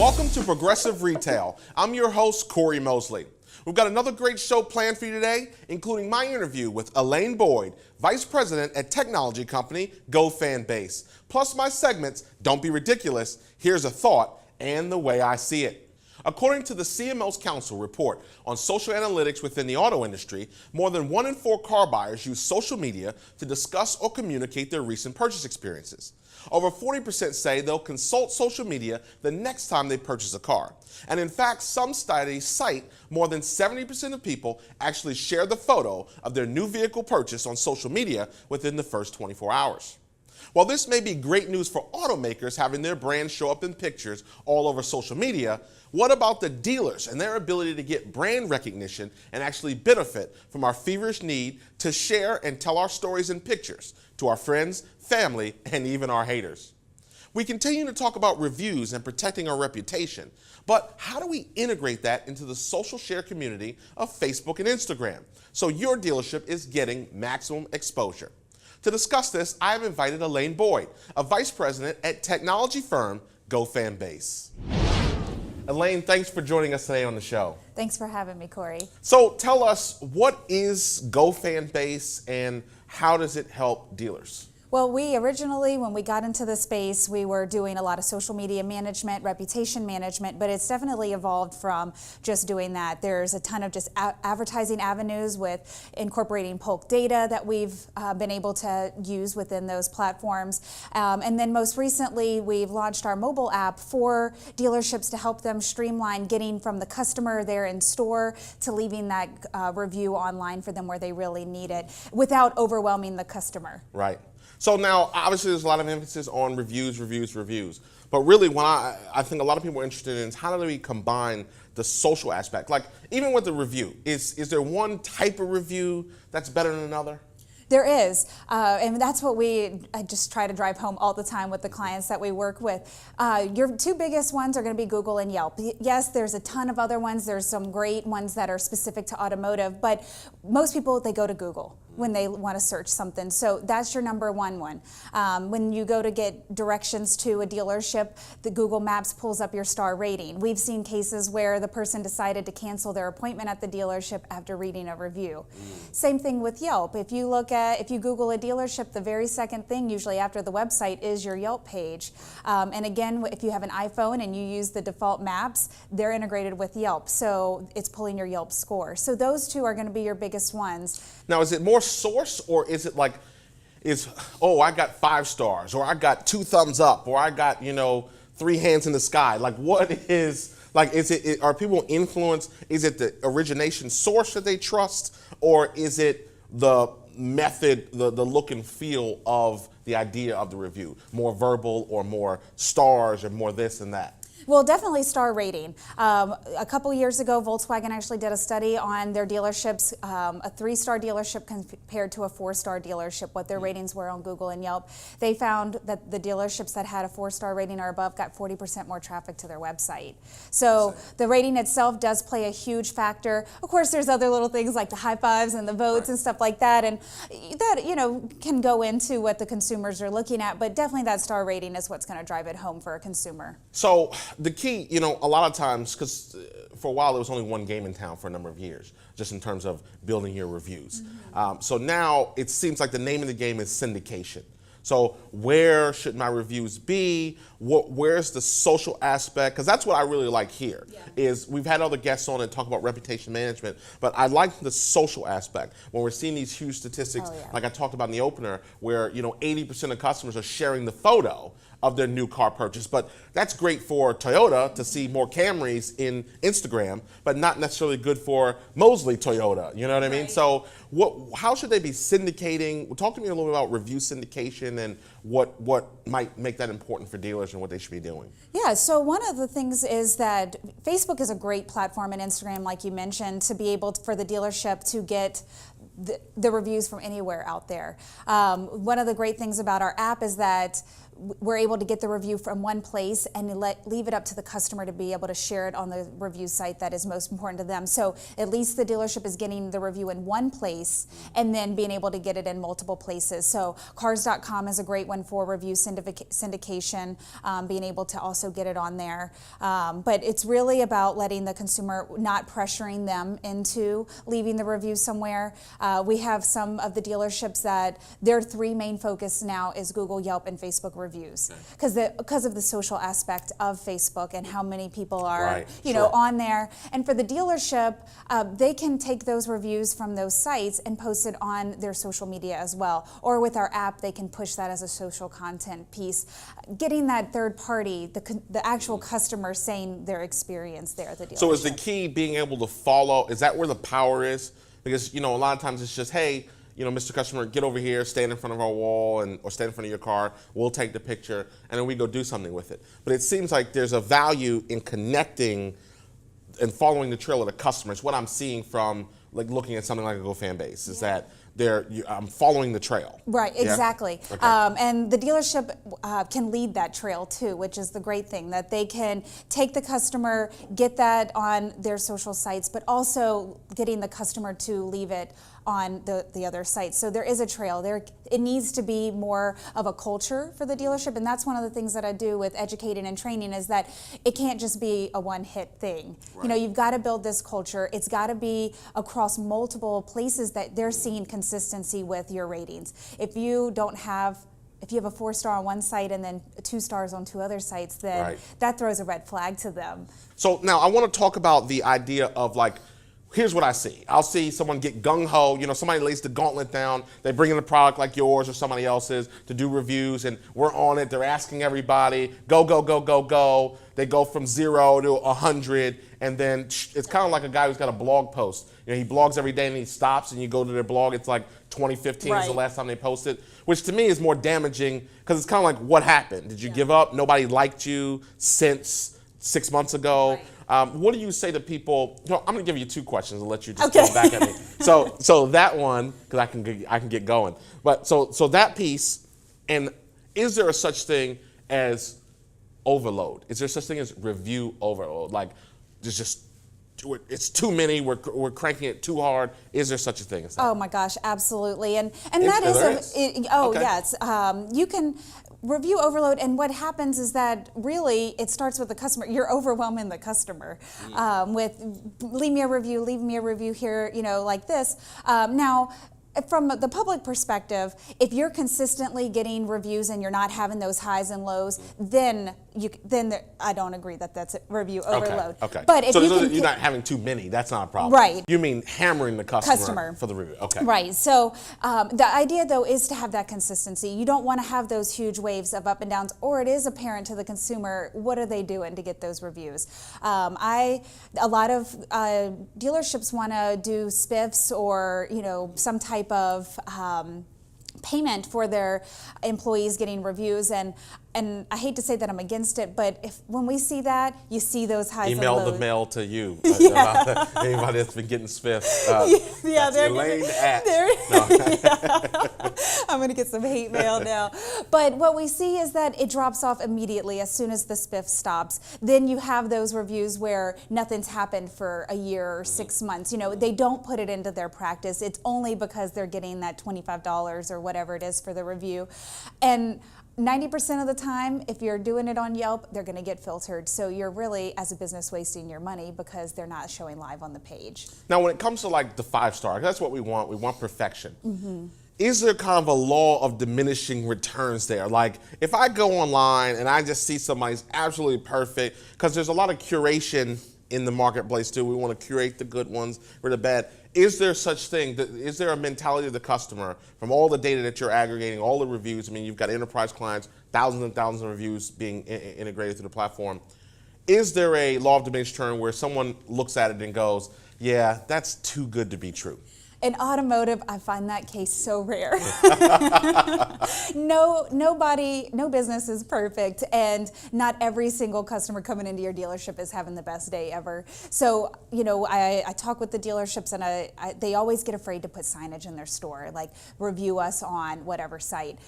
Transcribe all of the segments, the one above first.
Welcome to Progressive Retail. I'm your host, Cory Mosley. We've got another great show planned for you today, including my interview with Elaine Boyd, Vice President at technology company GoFace, plus my segments, Don't Be Ridiculous, Here's a Thought, and The Way I See It. According to the CMO's Council report on social analytics within the auto industry, more than 1 in 4 car buyers use social media to discuss or communicate their recent purchase experiences. Over 40% say they'll consult social media the next time they purchase a car. And in fact, some studies cite more than 70% of people actually share the photo of their new vehicle purchase on social media within the first 24 hours. While this may be great news for automakers having their brand show up in pictures all over social media, what about the dealers and their ability to get brand recognition and actually benefit from our feverish need to share and tell our stories in pictures to our friends, family, and even our haters? We continue to talk about reviews and protecting our reputation, but how do we integrate that into the social share community of Facebook and Instagram so your dealership is getting maximum exposure? To discuss this, I have invited Elaine Boyd, a vice president at technology firm GoFace. Elaine, thanks for joining us today on the show. Thanks for having me, Cory. So tell us, what is GoFace and how does it help dealers? Well, we originally, when we got into the space, we were doing a lot of social media management, reputation management, but it's definitely evolved from just doing that. There's a ton of just advertising avenues with incorporating bulk data that we've been able to use within those platforms. And then most recently, we've launched our mobile app for dealerships to help them streamline getting from the customer there in store to leaving that review online for them where they really need it without overwhelming the customer. Right. So now, obviously, there's a lot of emphasis on reviews. But really, what I think a lot of people are interested in is how do we combine the social aspect? Like, even with the review, is there one type of review that's better than another? There is, and that's what I just try to drive home all the time with the clients that we work with. Your two biggest ones are going to be Google and Yelp. Yes, there's a ton of other ones. There's some great ones that are specific to automotive, but most people, they go to Google when they want to search something. So that's your number one. When you go to get directions to a dealership, the Google Maps pulls up your star rating. We've seen cases where the person decided to cancel their appointment at the dealership after reading a review. Same thing with Yelp. If you Google a dealership, the very second thing usually after the website is your Yelp page. And again, if you have an iPhone and you use the default maps, they're integrated with Yelp. So it's pulling your Yelp score. So those two are going to be your biggest ones. Now, is it more source, or is it like, I got 5 stars, or I got 2 thumbs up, or I got 3 hands in the sky? Like, what is, like, are people influenced? Is it the origination source that they trust, or is it the method, the look and feel of the idea of the review? More verbal, or more stars, or more this and that? Well, definitely star rating. A couple years ago, Volkswagen actually did a study on their dealerships, a 3-star dealership compared to a 4-star dealership, what their ratings were on Google and Yelp. They found that the dealerships that had a 4-star rating or above got 40% more traffic to their website. So the rating itself does play a huge factor. Of course, there's other little things like the high fives and the votes and stuff like that, and that can go into what the consumers are looking at, but definitely that star rating is what's going to drive it home for a consumer. So the key, a lot of times, because for a while there was only one game in town for a number of years, just in terms of building your reviews. So now it seems like the name of the game is syndication. So where should my reviews be? Where's the social aspect? Because that's what I really like here. Is we've had other guests on and talk about reputation management, but I like the social aspect. When we're seeing these huge statistics, like I talked about in the opener, where 80% of customers are sharing the photo of their new car purchase. But that's great for Toyota to see more Camrys in Instagram, but not necessarily good for Mosley Toyota. You know what I mean? So how should they be syndicating? Talk to me a little bit about review syndication and what might make that important for dealers and what they should be doing. Yeah, so one of the things is that Facebook is a great platform, and Instagram, like you mentioned, to be able for the dealership to get the reviews from anywhere out there. One of the great things about our app is that we're able to get the review from one place and leave it up to the customer to be able to share it on the review site that is most important to them. So at least the dealership is getting the review in one place and then being able to get it in multiple places. So cars.com is a great one for review syndication, being able to also get it on there. But it's really about letting the consumer, not pressuring them into leaving the review somewhere. We have some of the dealerships that their three main focus now is Google, Yelp, and Facebook reviews, because of the social aspect of Facebook and how many people are on there. And for the dealership, they can take those reviews from those sites and post it on their social media as well. Or with our app, they can push that as a social content piece. Getting that third party, the actual customer saying their experience there at the dealership. So is the key being able to follow? Is that where the power is? Because a lot of times it's just, hey, Mr. Customer, get over here, stand in front of our wall, or stand in front of your car. We'll take the picture, and then we go do something with it. But it seems like there's a value in connecting and following the trail of the customer. It's what I'm seeing from looking at something like a GoFanBase, is that I'm following the trail. Right, Yeah? exactly. Okay. And the dealership can lead that trail too, which is the great thing, that they can take the customer, get that on their social sites, but also getting the customer to leave it on the other sites. So there is a trail there. It needs to be more of a culture for the dealership, and that's one of the things that I do with educating and training, is that it can't just be a one-hit thing. Right. You've got to build this culture. It's got to be across multiple places that they're seeing consistency with your ratings. If you have a 4-star on one site and then 2 stars on 2 other sites, then that throws a red flag to them. So now I want to talk about the idea of here's what I see. I'll see someone get gung-ho, somebody lays the gauntlet down, they bring in a product like yours or somebody else's to do reviews, and we're on it, they're asking everybody, go, go, go, go, go. They go from 0 to 100, and then it's kind of like a guy who's got a blog post. He blogs every day and he stops, and you go to their blog, it's like 2015 is the last time they posted, which to me is more damaging, because it's kind of like, what happened? Did you give up? Nobody liked you since 6 months ago? What do you say to people? I'm going to give you 2 questions and let you just go back at me. So that one, because I can get going. But so that piece, and is there a such thing as overload? Is there such thing as review overload? Like, it's too many. We're cranking it too hard. Is there such a thing as that? Oh my gosh, absolutely, and that is yes. You can review overload, and what happens is that really it starts with the customer. You're overwhelming the customer with leave me a review here, like this. Now, from the public perspective, if you're consistently getting reviews and you're not having those highs and lows, then I don't agree that that's a review overload. Okay. But if you're not having too many, that's not a problem. Right. You mean hammering the customer for the review. Okay. Right. So the idea, though, is to have that consistency. You don't want to have those huge waves of up and downs, or it is apparent to the consumer, what are they doing to get those reviews? A lot of dealerships want to do spiffs or some type of payment for their employees getting reviews, and I hate to say that I'm against it, but when we see that, you see those highs and lows. Email the mail to you about anybody that's been getting spiffed. Elaine at. I'm going to get some hate mail now. But what we see is that it drops off immediately as soon as the spiff stops. Then you have those reviews where nothing's happened for a year or 6 months. They don't put it into their practice. It's only because they're getting that $25 or whatever it is for the review. And 90% of the time, if you're doing it on Yelp, they're going to get filtered. So you're really, as a business, wasting your money because they're not showing live on the page. Now, when it comes to the 5-star, that's what we want. We want perfection. Mm-hmm. Is there kind of a law of diminishing returns there? Like, if I go online and I just see somebody's absolutely perfect, because there's a lot of curation in the marketplace too. We want to curate the good ones or the bad. Is there such thing? Is there a mentality of the customer from all the data that you're aggregating, all the reviews? I mean, you've got enterprise clients, thousands and thousands of reviews being integrated through the platform. Is there a law of diminishing return where someone looks at it and goes, yeah, that's too good to be true? In automotive, I find that case so rare. No business is perfect, and not every single customer coming into your dealership is having the best day ever. So, I talk with the dealerships, and they always get afraid to put signage in their store, like review us on whatever site,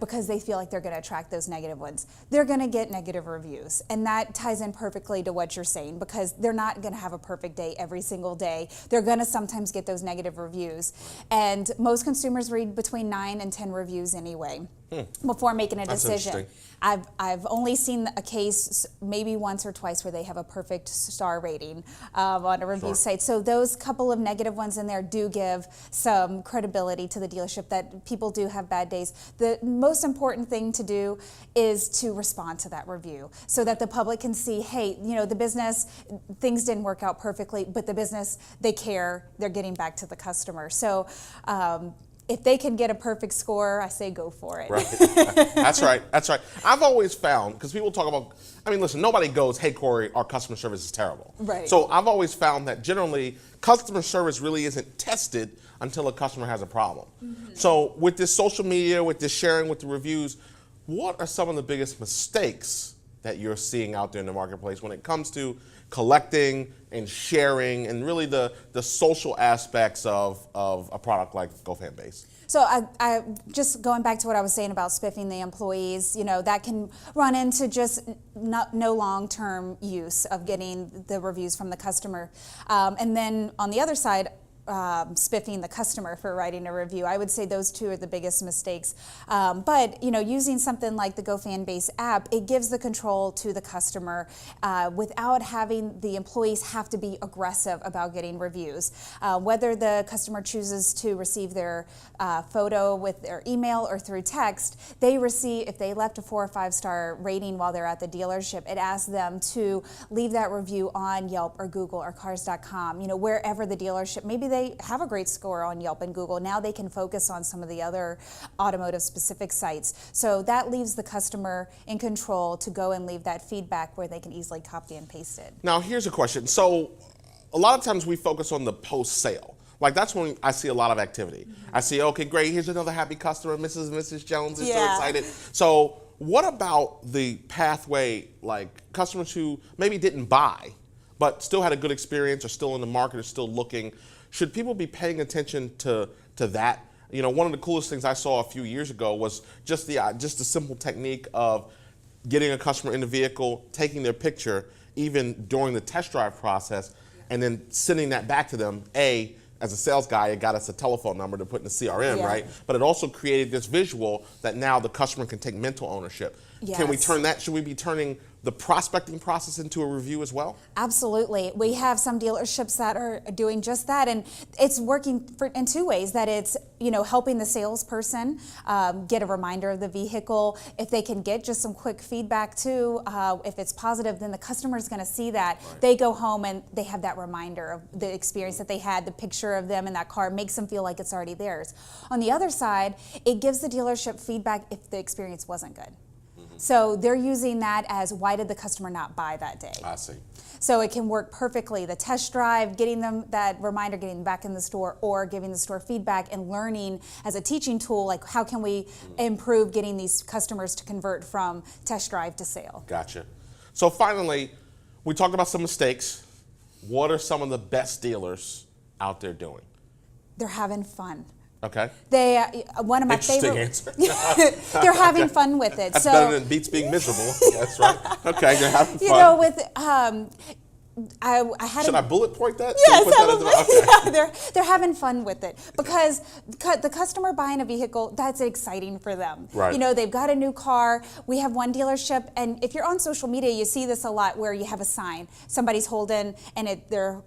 because they feel like they're going to attract those negative ones. They're going to get negative reviews, and that ties in perfectly to what you're saying, because they're not going to have a perfect day every single day. They're going to sometimes get those negative reviews, and most consumers read between 9 and 10 reviews anyway before making a decision. I've only seen a case maybe once or twice where they have a perfect star rating on a review site. So those couple of negative ones in there do give some credibility to the dealership that people do have bad days. The most important thing to do is to respond to that review so that the public can see, hey, the business, things didn't work out perfectly, but the business, they care, they're getting back to the customer. So if they can get a perfect score, I say go for it. Right. That's right. I've always found, because people talk about, listen, nobody goes, hey, Cory, our customer service is terrible. Right. So I've always found that generally customer service really isn't tested until a customer has a problem. Mm-hmm. So with this social media, with this sharing, with the reviews, what are some of the biggest mistakes that you're seeing out there in the marketplace when it comes to collecting and sharing and really the social aspects of a product like GoFan Base? So I just going back to what I was saying about spiffing the employees, that can run into just no long-term use of getting the reviews from the customer. And then on the other side, spiffing the customer for writing a review. I would say those two are the biggest mistakes. But using something like the GoFan Base app, it gives the control to the customer without having the employees have to be aggressive about getting reviews. Whether the customer chooses to receive their photo with their email or through text, they receive, if they left a 4 or 5 star rating while they're at the dealership, it asks them to leave that review on Yelp or Google or Cars.com, wherever the dealership, maybe they have a great score on Yelp and Google. Now they can focus on some of the other automotive specific sites. So that leaves the customer in control to go and leave that feedback where they can easily copy and paste it. Now here's a question. So a lot of times we focus on the post sale. Like that's when I see a lot of activity. Mm-hmm. I see, okay, great, here's another happy customer, Mrs. and Mrs. Jones is so excited. So what about the pathway, like customers who maybe didn't buy, but still had a good experience or still in the market or still looking? Should people be paying attention to that? One of the coolest things I saw a few years ago was just the simple technique of getting a customer in the vehicle, taking their picture, even during the test drive process, and then sending that back to them. As a sales guy, it got us a telephone number to put in the CRM, right? But it also created this visual that now the customer can take mental ownership. Yes. Can we turn that? Should we be turning the prospecting process into a review as well? Absolutely. We have some dealerships that are doing just that, and it's working in 2 ways. That it's helping the salesperson get a reminder of the vehicle. If they can get just some quick feedback too, if it's positive, then the customer's going to see that. Right. They go home and they have that reminder of the experience that they had, the picture of them in that car makes them feel like it's already theirs. On the other side, it gives the dealership feedback if the experience wasn't good. So they're using that as, why did the customer not buy that day? I see. So it can work perfectly. The test drive, getting them that reminder, getting them back in the store, or giving the store feedback and learning as a teaching tool, like how can we improve getting these customers to convert from test drive to sale. Gotcha. So finally, we talked about some mistakes. What are some of the best dealers out there doing? They're having fun. Okay. One of my favorite. Answer. They're having fun with it. That's better than beats being miserable. That's right. Okay, they're having fun. I had. Should I bullet point that? Yes, they're having fun with it because the customer buying a vehicle, that's exciting for them. Right. They've got a new car. We have one dealership, and if you're on social media, you see this a lot where you have a sign somebody's holding, and they're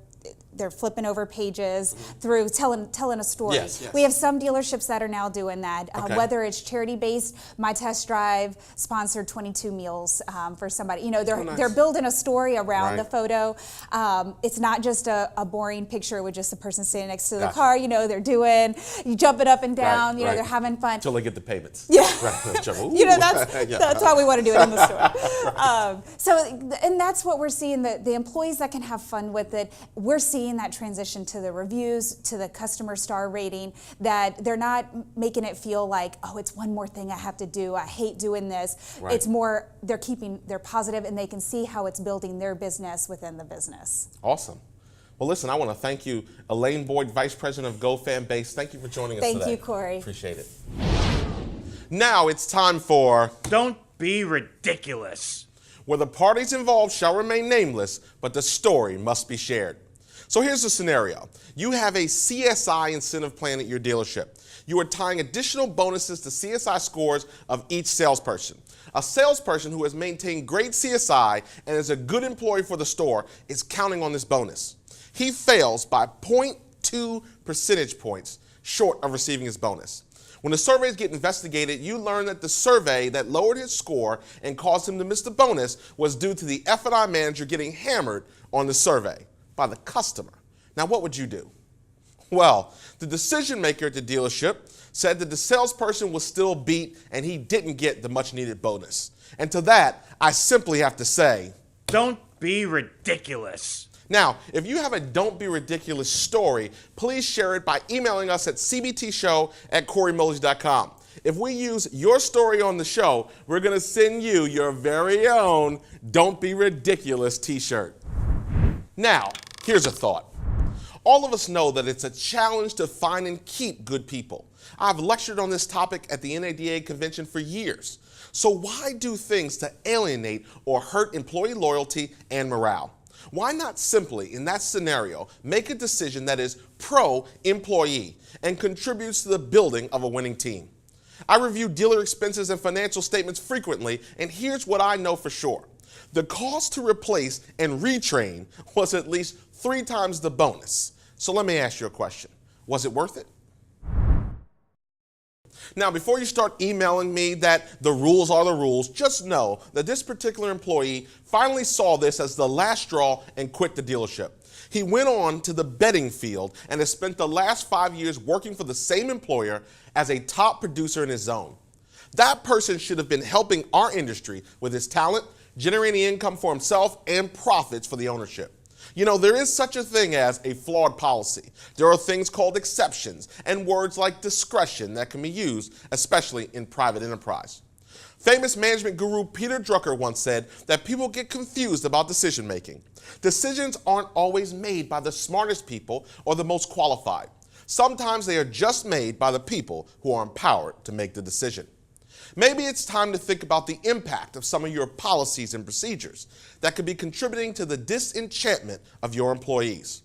flipping over pages through telling a story. Yes. We have some dealerships that are now doing that. Whether it's charity-based, My Test Drive sponsored 22 meals for somebody. They're building a story around the photo. It's not just a boring picture with just the person standing next to the car. They're you jumping up and down. They're having fun. Until they get the payments. Yeah. That's how we want to do it in the store. And that's what we're seeing, the employees that can have fun with it. We're seeing seeing that transition to the reviews, to the customer star rating, that they're not making it feel like, oh, it's one more thing I have to do. I hate doing this. Right. It's more, they're positive and they can see how it's building their business within the business. Awesome. Well, listen, I want to thank you, Elaine Boyd, Vice President of GoFan Base. Thank you for joining us today. Thank you, Cory. Appreciate it. Now it's time for Don't Be Ridiculous, where the parties involved shall remain nameless, but the story must be shared. So here's the scenario. You have a CSI incentive plan at your dealership. You are tying additional bonuses to CSI scores of each salesperson. A salesperson who has maintained great CSI and is a good employee for the store is counting on this bonus. He fails by 0.2 percentage points short of receiving his bonus. When the surveys get investigated, you learn that the survey that lowered his score and caused him to miss the bonus was due to the F&I manager getting hammered on the survey by the customer. Now, what would you do? Well, the decision maker at the dealership said that the salesperson was still beat and he didn't get the much needed bonus. And to that, I simply have to say, don't be ridiculous. Now, if you have a Don't Be Ridiculous story, please share it by emailing us at cbtshow@CoryMosley.com. If we use your story on the show, we're going to send you your very own Don't Be Ridiculous t-shirt. Now, here's a thought. All of us know that it's a challenge to find and keep good people. I've lectured on this topic at the NADA convention for years. So why do things to alienate or hurt employee loyalty and morale? Why not simply, in that scenario, make a decision that is pro-employee and contributes to the building of a winning team? I review dealer expenses and financial statements frequently, and here's what I know for sure. The cost to replace and retrain was at least 3 times the bonus. So let me ask you a question. Was it worth it? Now, before you start emailing me that the rules are the rules, just know that this particular employee finally saw this as the last straw and quit the dealership. He went on to the betting field and has spent the last 5 years working for the same employer as a top producer in his zone. That person should have been helping our industry with his talent, generating income for himself and profits for the ownership. You know, there is such a thing as a flawed policy. There are things called exceptions and words like discretion that can be used, especially in private enterprise. Famous management guru Peter Drucker once said that people get confused about decision making. Decisions aren't always made by the smartest people or the most qualified. Sometimes they are just made by the people who are empowered to make the decision. Maybe it's time to think about the impact of some of your policies and procedures that could be contributing to the disenchantment of your employees.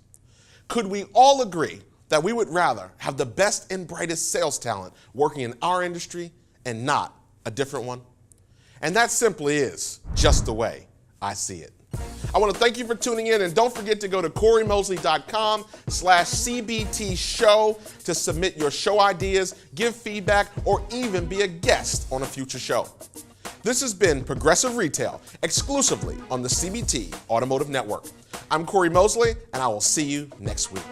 Could we all agree that we would rather have the best and brightest sales talent working in our industry and not a different one? And that simply is just the way I see it. I want to thank you for tuning in, and don't forget to go to CoryMosley.com/CBT show to submit your show ideas, give feedback, or even be a guest on a future show. This has been Progressive Retail, exclusively on the CBT Automotive Network. I'm Cory Mosley, and I will see you next week.